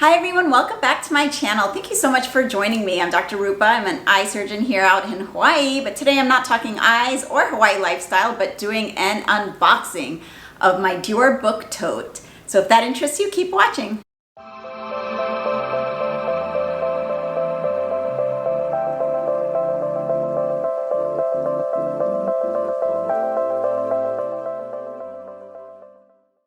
Hi everyone, welcome back to my channel. Thank you so much for joining me. I'm Dr. Rupa. I'm an eye surgeon here out in Hawaii, but today I'm not talking eyes or Hawaii lifestyle, but doing an unboxing of my Dior book tote. So if that interests you, keep watching.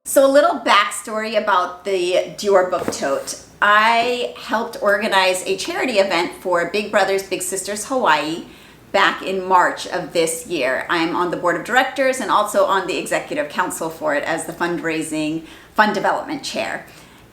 So a little backstory about the Dior book tote. I helped organize a charity event for Big Brothers Big Sisters Hawaii back in March of this year. I'm on the board of directors and also on the executive council for it as the fundraising fund development chair.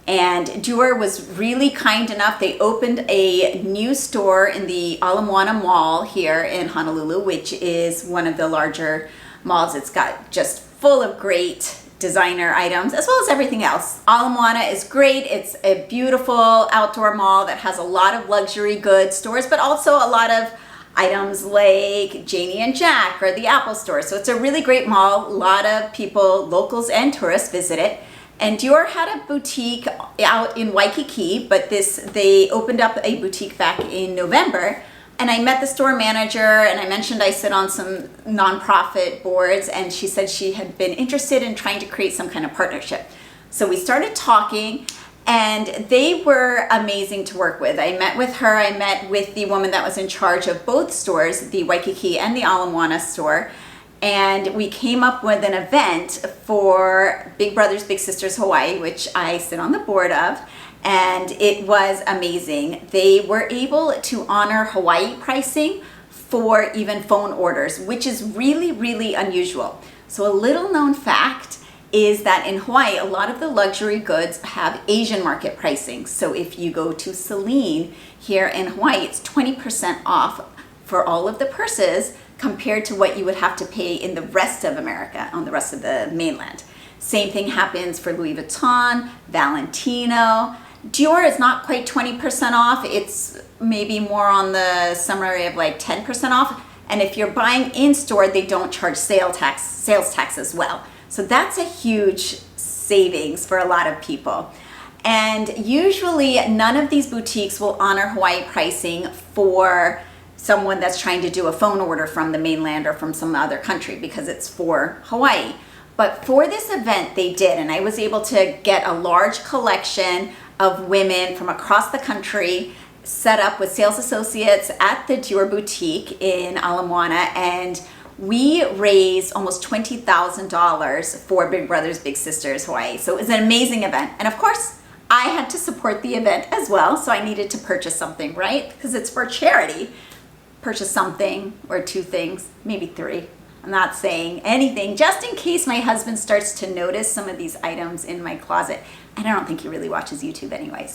And Dior was really kind enough. They opened a new store in the Ala Moana Mall here in Honolulu, which is one of the larger malls. It's got just full of great designer items as well as everything else. Ala Moana is great. It's a beautiful outdoor mall that has a lot of luxury goods stores, but also a lot of items like Janie and Jack or the Apple store. So it's a really great mall. A lot of people, locals and tourists, visit it. And Dior had a boutique out in Waikiki, but they opened up a boutique back in November. And I met the store manager and I mentioned I sit on some nonprofit boards, and she said she had been interested in trying to create some kind of partnership. So we started talking and they were amazing to work with. I met with her, I met with the woman that was in charge of both stores, the Waikiki and the Ala Moana store. And we came up with an event for Big Brothers Big Sisters Hawaii, which I sit on the board of. And it was amazing. They were able to honor Hawaii pricing for even phone orders, which is really, really unusual. So a little known fact is that in Hawaii, a lot of the luxury goods have Asian market pricing. So if you go to Celine here in Hawaii, it's 20% off for all of the purses compared to what you would have to pay in the rest of America, on the rest of the mainland. Same thing happens for Louis Vuitton, Valentino. Dior is not quite 20% off. It's maybe more on the summary of like 10% off. And if you're buying in store, they don't charge sales tax as well. So that's a huge savings for a lot of people. And usually none of these boutiques will honor Hawaii pricing for someone that's trying to do a phone order from the mainland or from some other country because it's for Hawaii. But for this event they did, and I was able to get a large collection of women from across the country set up with sales associates at the Dior boutique in Ala Moana, and we raised almost $20,000 for Big Brothers Big Sisters Hawaii. So it was an amazing event. And of course, I had to support the event as well, so I needed to purchase something, right? Because it's for charity. Purchase something or two things, maybe three. I'm not saying anything, just in case my husband starts to notice some of these items in my closet. And I don't think he really watches YouTube anyway.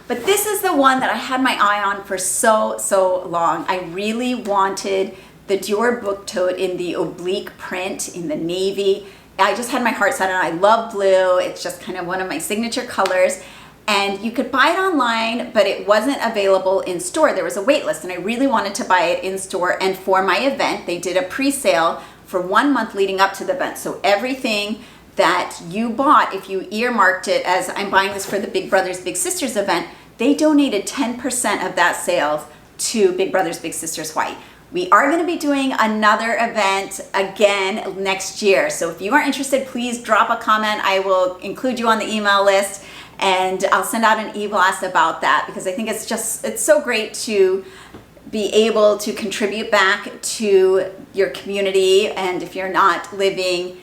But this is the one that I had my eye on for so long. I really wanted the Dior book tote in the oblique print, in the navy. I just had my heart set on it. I love blue. It's just kind of one of my signature colors. And you could buy it online, but it wasn't available in store. There was a wait list, and I really wanted to buy it in store. And for my event, they did a pre-sale for 1 month leading up to the event. So everything that you bought, if you earmarked it as I'm buying this for the Big Brothers Big Sisters event, they donated 10% of that sales to Big Brothers Big Sisters Hawaii. We are going to be doing another event again next year. So if you are interested, please drop a comment. I will include you on the email list. And I'll send out an e-blast about that because I think it's so great to be able to contribute back to your community. And if you're not living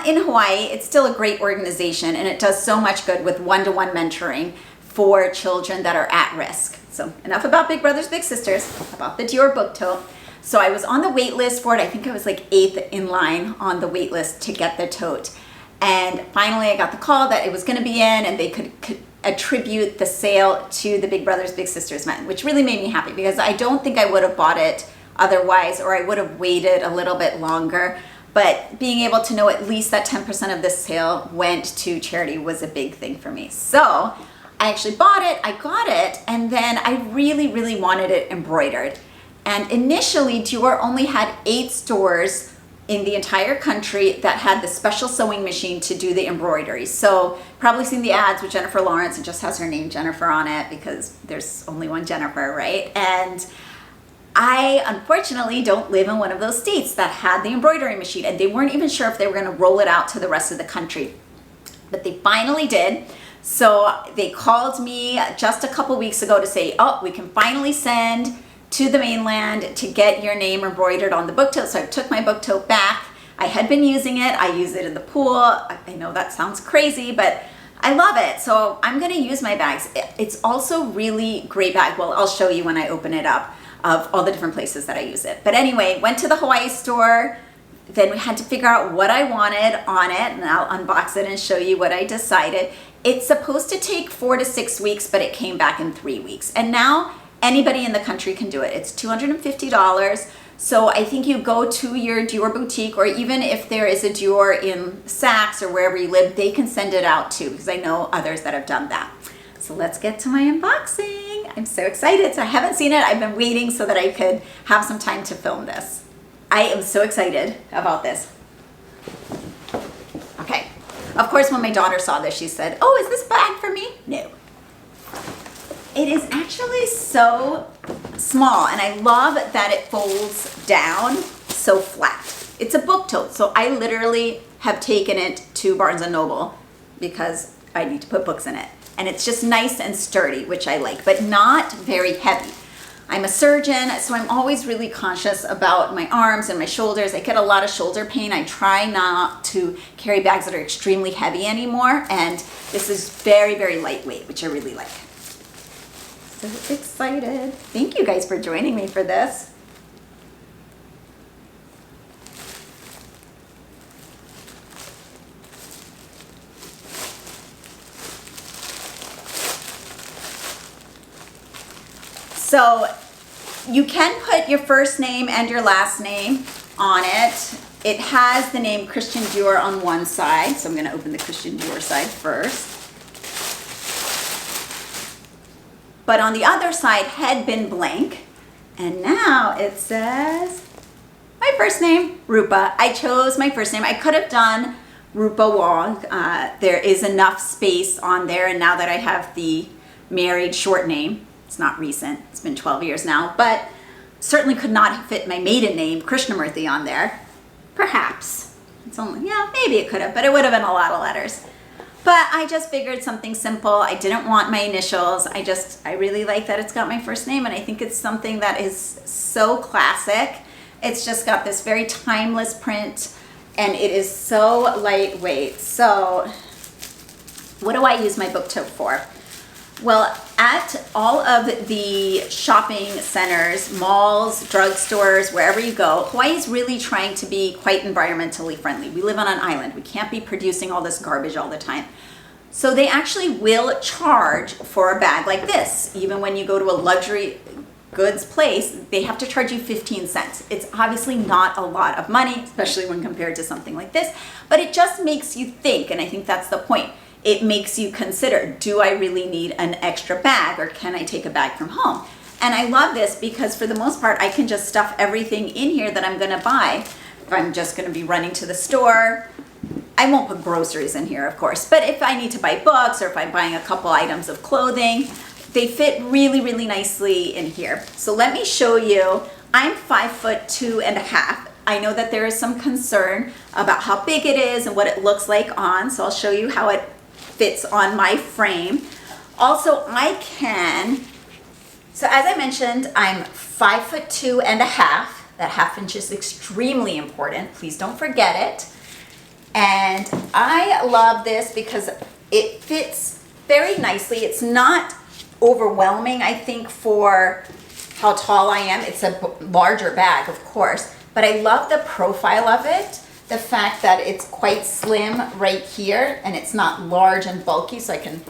in Hawaii, it's still a great organization, and it does so much good with one-to-one mentoring for children that are at risk. So enough about Big Brothers Big Sisters, about the Dior book tote. So I was on the wait list for it. I think I was like 8th in line on the wait list to get the tote. And finally I got the call that it was going to be in and they could attribute the sale to the Big Brothers Big Sisters event, which really made me happy because I don't think I would have bought it otherwise, or I would have waited a little bit longer. But being able to know at least that 10% of this sale went to charity was a big thing for me. So I actually bought it, I got it, and then I really wanted it embroidered. And initially Dior only had 8 stores in the entire country that had the special sewing machine to do the embroidery. So probably seen the ads with Jennifer Lawrence. It just has her name Jennifer on it because there's only one Jennifer, right? And I unfortunately don't live in one of those states that had the embroidery machine, and they weren't even sure if they were going to roll it out to the rest of the country. But they finally did. So they called me just a couple weeks ago to say, oh, we can finally send to the mainland to get your name embroidered on the book tote. So I took my book tote back. I had been using it. I use it in the pool. I know that sounds crazy, but I love it. So I'm going to use my bags. It's also really great bag. Well, I'll show you when I open it up of all the different places that I use it. But anyway, went to the Hawaii store. Then we had to figure out what I wanted on it, and I'll unbox it and show you what I decided. It's supposed to take 4 to 6 weeks, but it came back in 3 weeks. And now anybody in the country can do it. It's $250. So I think you go to your Dior boutique, or even if there is a Dior in Saks or wherever you live, they can send it out too, because I know others that have done that. So let's get to my unboxing. I'm so excited. So I haven't seen it. I've been waiting so that I could have some time to film this. I am so excited about this. Okay. Of course, when my daughter saw this, she said, oh, is this bag for me? No. It is actually so small, and I love that it folds down so flat. It's a book tote, so I literally have taken it to Barnes & Noble because I need to put books in it. And it's just nice and sturdy, which I like, but not very heavy. I'm a surgeon, so I'm always really conscious about my arms and my shoulders. I get a lot of shoulder pain. I try not to carry bags that are extremely heavy anymore, and this is very, very lightweight, which I really like. So excited. Thank you guys for joining me for this. So you can put your first name and your last name on it. It has the name Christian Dior on one side, so I'm going to open the Christian Dior side first. But on the other side had been blank, and now it says my first name, Rupa. I chose my first name. I could have done Rupa Wong. There is enough space on there, and now that I have the married short name, it's not recent, it's been 12 years now, but certainly could not fit my maiden name, Krishnamurthy, on there. Perhaps. It's only, yeah, maybe it could have, but it would have been a lot of letters. But I just figured something simple. I didn't want my initials. I really like that it's got my first name, and I think it's something that is so classic. It's just got this very timeless print, and it is so lightweight. So what do I use my book tote for? Well, at all of the shopping centers, malls, drugstores, wherever you go, Hawaii is really trying to be quite environmentally friendly. We live on an island. We can't be producing all this garbage all the time. So they actually will charge for a bag like this. Even when you go to a luxury goods place, they have to charge you 15 cents. It's obviously not a lot of money, especially when compared to something like this, but it just makes you think, and I think that's the point. It makes you consider, do I really need an extra bag, or can I take a bag from home? And I love this because for the most part, I can just stuff everything in here that I'm gonna buy. If I'm just gonna be running to the store, I won't put groceries in here, of course, but if I need to buy books or if I'm buying a couple items of clothing, they fit really, really nicely in here. So let me show you. I'm 5'2.5". I know that there is some concern about how big it is and what it looks like on, so I'll show you how it fits on my frame. Also, so as I mentioned, I'm 5'2.5". That half inch is extremely important. Please don't forget it. And I love this because it fits very nicely. It's not overwhelming, I think, for how tall I am. It's a larger bag, of course, but I love the profile of it. The fact that it's quite slim right here, and it's not large and bulky, so I can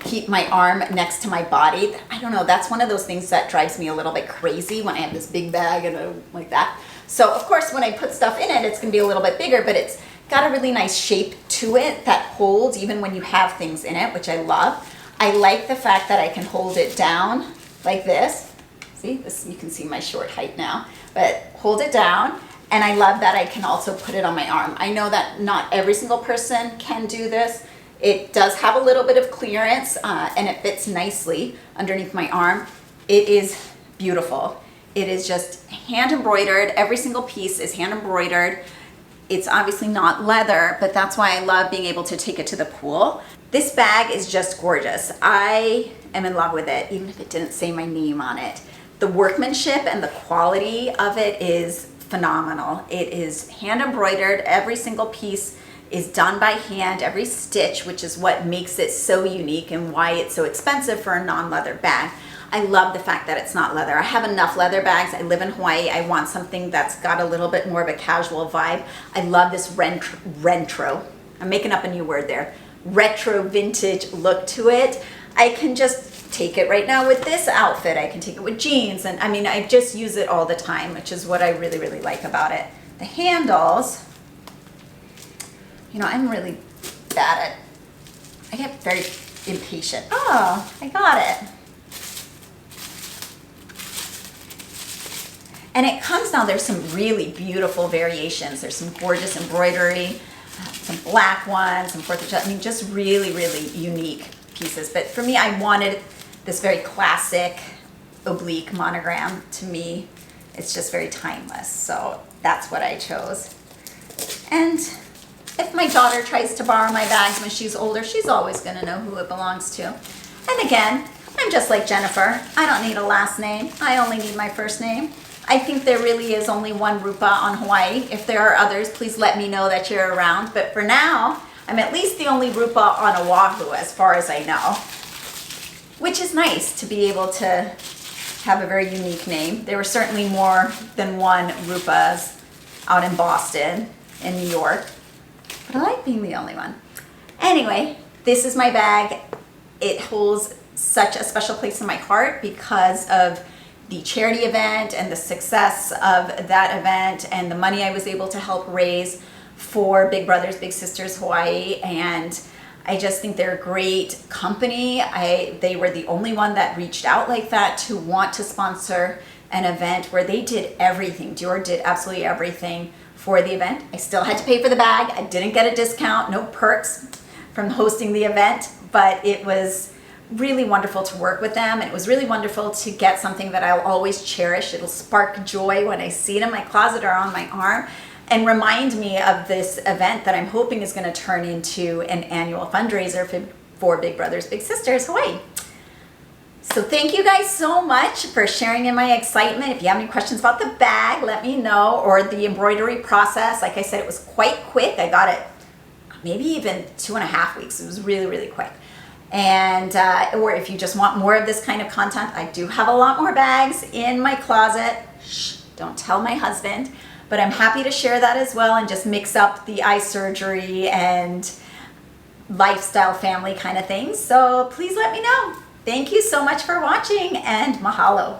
keep my arm next to my body. I don't know, that's one of those things that drives me a little bit crazy when I have this big bag and like that. So of course, when I put stuff in it, it's gonna be a little bit bigger, but it's got a really nice shape to it that holds even when you have things in it, which I love. I like the fact that I can hold it down like this. See, this, you can see my short height now, but hold it down. And I love that I can also put it on my arm. I know that not every single person can do this. It does have a little bit of clearance and it fits nicely underneath my arm. It is beautiful. It is just hand embroidered. Every single piece is hand embroidered. It's obviously not leather, but that's why I love being able to take it to the pool. This bag is just gorgeous. I am in love with it, even if it didn't say my name on it. The workmanship and the quality of it is phenomenal. It is hand embroidered. Every single piece is done by hand, every stitch, which is what makes it so unique and why it's so expensive for a non-leather bag. I love the fact that it's not leather. I have enough leather bags. I live in Hawaii. I want something that's got a little bit more of a casual vibe. I love this retro. I'm making up a new word there. Retro vintage look to it. I can just take it right now with this outfit. I can take it with jeans. And I mean, I just use it all the time, which is what I really, really like about it. The handles, you know, I'm really bad at, I get very impatient. Oh, I got it. And it comes down, there's some really beautiful variations. There's some gorgeous embroidery, some black ones, some 4th of July. I mean, just really, really unique pieces. But for me, I wanted this very classic oblique monogram. To me, it's just very timeless. So that's what I chose. And if my daughter tries to borrow my bags when she's older, she's always gonna know who it belongs to. And again, I'm just like Jennifer. I don't need a last name. I only need my first name. I think there really is only one Rupa on Hawaii. If there are others, please let me know that you're around. But for now, I'm at least the only Rupa on Oahu as far as I know, which is nice to be able to have a very unique name. There were certainly more than one Rupas out in Boston, in New York, but I like being the only one. Anyway, this is my bag. It holds such a special place in my heart because of the charity event and the success of that event and the money I was able to help raise for Big Brothers Big Sisters Hawaii. And I just think they're a great company. They were the only one that reached out like that to want to sponsor an event where they did everything. Dior did absolutely everything for the event. I still had to pay for the bag. I didn't get a discount, no perks from hosting the event, but it was really wonderful to work with them. And it was really wonderful to get something that I'll always cherish. It'll spark joy when I see it in my closet or on my arm and remind me of this event that I'm hoping is going to turn into an annual fundraiser for Big Brothers Big Sisters Hawaii. So thank you guys so much for sharing in my excitement. If you have any questions about the bag, let me know, or the embroidery process. Like I said, it was quite quick. I got it maybe even 2.5 weeks. It was really, really quick. And or if you just want more of this kind of content, I do have a lot more bags in my closet. Shh, don't tell my husband, but I'm happy to share that as well and just mix up the eye surgery and lifestyle family kind of things. So please let me know. Thank you so much for watching, and mahalo.